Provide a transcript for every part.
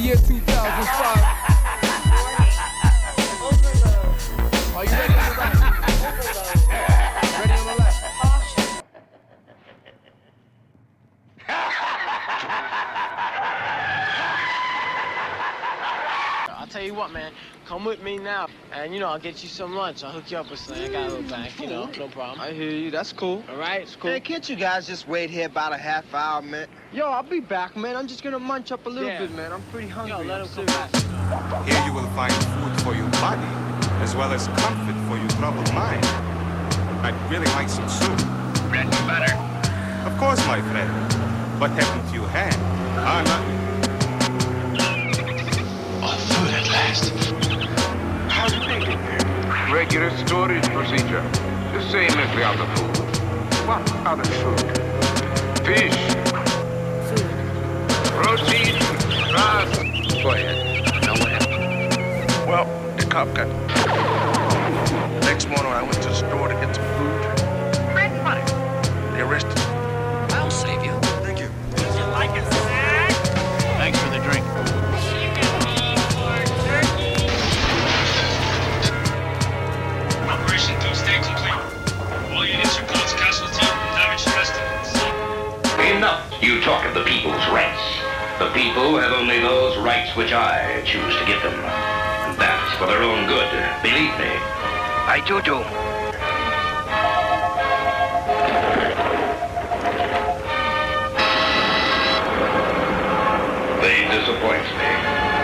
year 2005. Are you ready on the right? Ready on the left? I'll tell you what, man. Come with me now, and I'll get you some lunch. I'll hook you up with something. I got a little bag, no problem. I hear you. That's cool. All right, it's cool. Hey, can't you guys just wait here about a half hour, man? Yo, I'll be back, man. I'm just gonna munch up a little bit, man. I'm pretty hungry. Yo, let him come serious. back. Here you will find food for your body, as well as comfort for your troubled mind. I'd really like some soup. Bread and butter. Of course, my friend. What happened to your hand? Nothing. Oh, food at last. How's it making here? Regular storage procedure. The same as the other food. What other food? Fish. Protein. Grass. Go ahead. Now what happened? Well, the cop got... Next morning I went to the store to get some food. Bread and butter. They arrested me. I'll save you. Thank you. Would you like a snack? Thanks for the drink. Operation Doomsday complete. All units are close casualty, damage estimates. Enough. You talk of the people's rights. The people have only those rights which I choose to give them. And that's for their own good, believe me. I do. They disappoint me.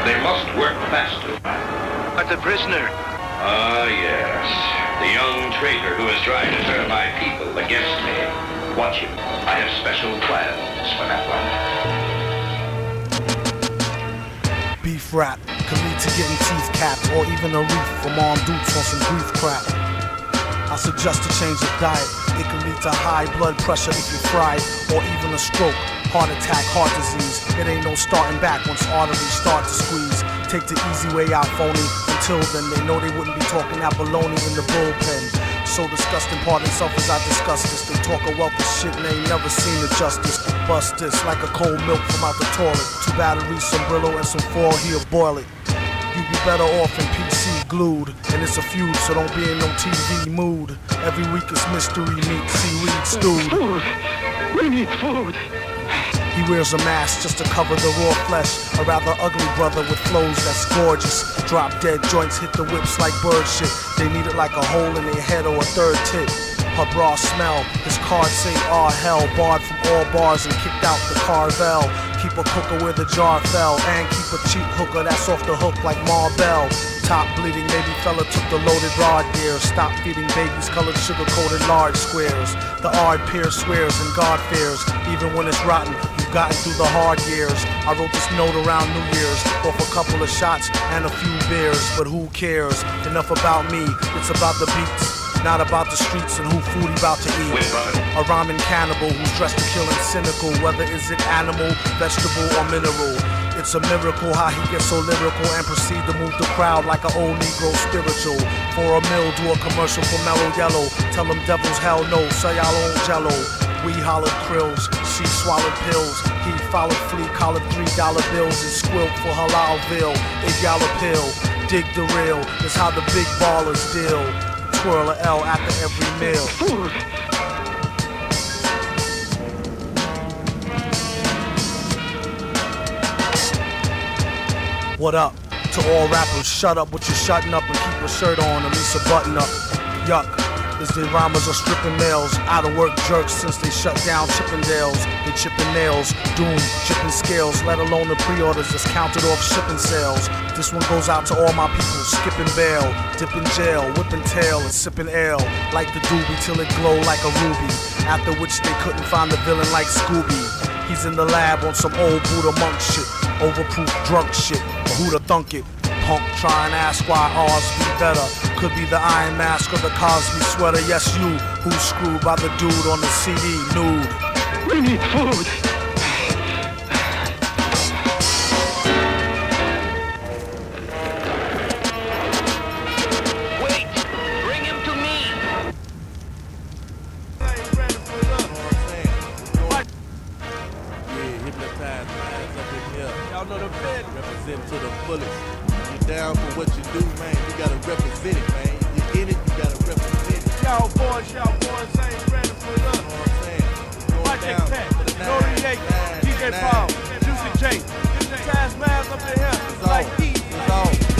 They must work faster. But the prisoner. Ah, yes. The young traitor who is trying to turn my people against me. Watch him. I have special plans for that one. Beef rap can lead to getting teeth capped or even a reef from armed dudes on some grief crap. I suggest to change your diet. It can lead to high blood pressure if you're fried, or even a stroke, heart attack, heart disease. It ain't no starting back once arteries start to squeeze. Take the easy way out, phony. Until then, they know they wouldn't be talking that baloney in the bullpen. So disgusting, pardon self as I discuss this. They talk a wealth of shit and they ain't never seen the justice. Bust this like a cold milk from out the toilet. 2 batteries, some Brillo, and some foil, here, boil it. You'd be better off in PC glued. And it's a feud, so don't be in no TV mood. Every week it's mystery meat, seaweed stewed. Food. We need food. He wears a mask just to cover the raw flesh. A rather ugly brother with flows that's gorgeous. Drop dead joints hit the whips like bird shit. They need it like a hole in their head or a third tit. Her bra smell, his cards say "Ah hell." Barred from all bars and kicked out the Carvel. Keep a cooker where the jar fell. And keep a cheap hooker that's off the hook like Marvel. Top bleeding, maybe fella took the loaded rod there. Stop feeding babies colored sugar-coated large squares. The odd peer swears and God fears. Even when it's rotten, you've gotten through the hard years. I wrote this note around New Year's. Off a couple of shots and a few beers. But who cares? Enough about me, it's about the beats. Not about the streets and who food he about to eat. A rhyming cannibal who's dressed to kill and cynical. Whether is it animal, vegetable, or mineral. It's a miracle how he gets so lyrical and proceed to move the crowd like an old Negro spiritual. For a meal, do a commercial for Mellow Yellow. Tell them devils hell no, say y'all own jello. We hollered krills, she swallowed pills. He followed flea, collared $3 bills and squilt for Halalville. If y'all a pill, dig the real. It's how the big ballers deal. Twirl a L after every meal. Food. What up? To all rappers, shut up with your shutting up and keep a shirt on, at least a button up. Yuck, is the rhymers are stripping males. Out of work jerks since they shut down Chippendales. They chipping nails, doom, chipping scales, let alone the pre-orders that's counted off shipping sales. This one goes out to all my people, skipping bail, dipping jail, whipping tail and sipping ale. Like the doobie till it glow like a ruby. After which they couldn't find the villain like Scooby. He's in the lab on some old Buddha monk shit, overproof drunk shit, but who'da thunk it? Punk try and ask why ours be better. Could be the Iron Mask or the Cosby sweater. Yes, you, who's screwed by the dude on the CD, nude. We need food. Wait, bring him to me. know the bed. Represent to the fullest. You're down for what you do, man. You gotta represent it, man. You're in it, you gotta represent it. Y'all boys ain't ready for us. You know what I'm saying? Project Tech, Nori Yates, DJ Paul, Juicy J. Taz Mavs up in here, like these. It's all.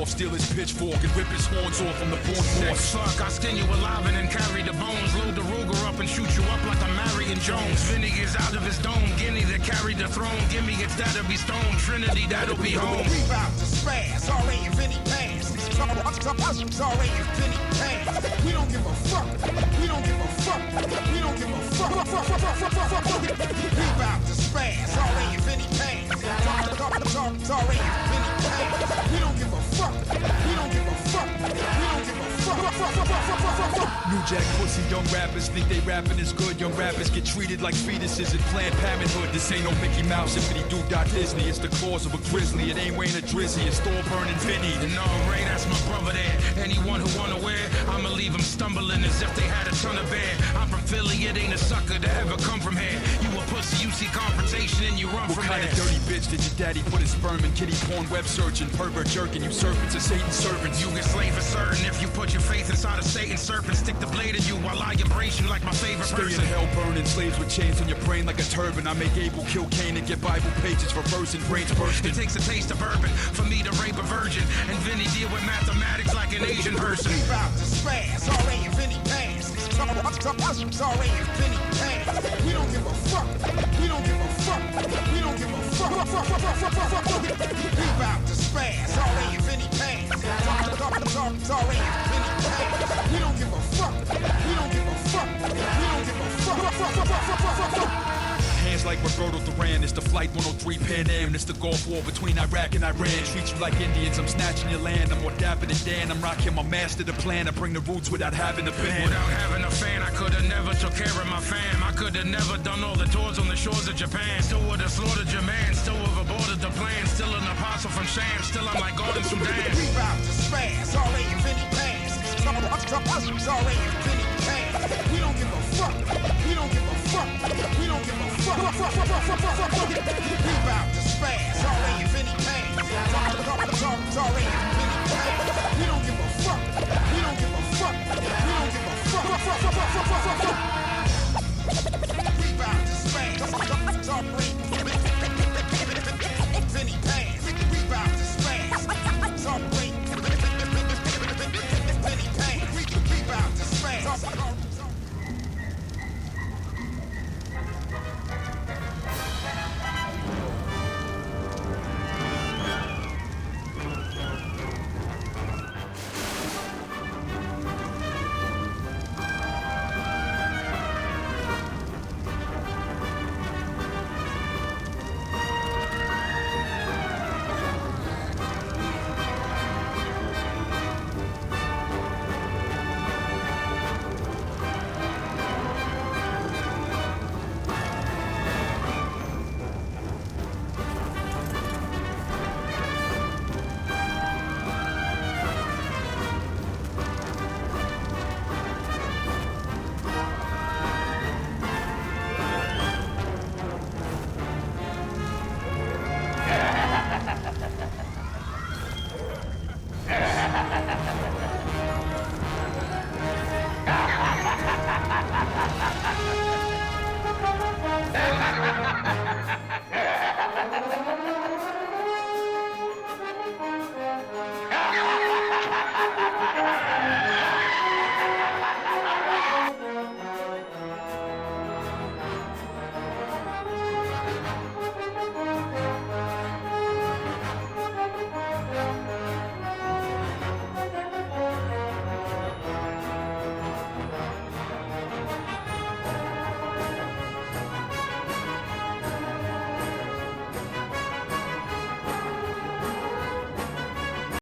Steal his pitchfork and rip his horns off from the porn force. Fuck, I skin you alive and then carry the bones. Load the Ruger up and shoot you up like I'm Marion Jones. Vinny is out of his dome. Guinea that carried the throne. Gimme, it's that'll be stone. Trinity, that'll be home. We about to spaz. Sorry if Vinny pass. Sorry if Vinny pass. We don't give a fuck. We don't give a fuck. We don't give a fuck. We about to spaz. Sorry if Vinny pass. Sorry if Vinny pass. We don't give a fuck. We don't give a fuck. We don't give a fuck. New Jack pussy, young rappers think they rapping is good. Young rappers get treated like fetuses in Planned Parenthood. This ain't no Mickey Mouse, if it do Disney. It's the claws of a grizzly. It ain't Wayne or Drizzy. It's Thor burning Vinny. No, Ray, that's my brother there. Anyone who unaware, I'ma leave them stumbling as if they had a ton of bear. I'm from Philly, it ain't a sucker to ever come from here. You a pussy, you see confrontation and you run from there. What kind of dirty bitch did your daddy put his sperm in? Kitty porn, web searching, pervert jerking. You serpents are Satan's servants. You get slave for certain if you put your faith inside of Satan's serpent. Stick the blade in you while I embrace you like my favorite Stay person. in hell burning, slaves with chains on your brain like a turban. I make Abel kill Cain and get Bible pages for verse and brains bursting. It takes a taste of bourbon for me to rape a virgin, and Vinny deal with mathematics like an Asian person. We about to spaz. Sorry if Vinny pass. Sorry if Vinny pass. We don't give a fuck. We don't give a fuck. We don't give a fuck. We about to spaz. Sorry if Vinny pass. Sorry if Vinny pass. We don't give a fuck. We don't give a fuck. We don't give a fuck. Hands like Roberto Duran, it's the Flight 103 Pan Am. It's the Gulf War between Iraq and Iran. Treat you like Indians, I'm snatching your land. I'm more dapper than Dan, I'm rocking my master the plan. I bring the roots without having a band. Without having a fan, I could've never took care of my fam. I could've never done all the tours on the shores of Japan. Still would've slaughtered your man, still would've aborted the plan. Still an apostle from Sham, still I'm like God in Sudan. We about to spaz. Sorry if Vinny pass. Sorry if Vinny pass. We don't give a fuck. We don't give a fuck. We don't give a fuck. We about to spaz. Sorry if Vinny pass. Sorry if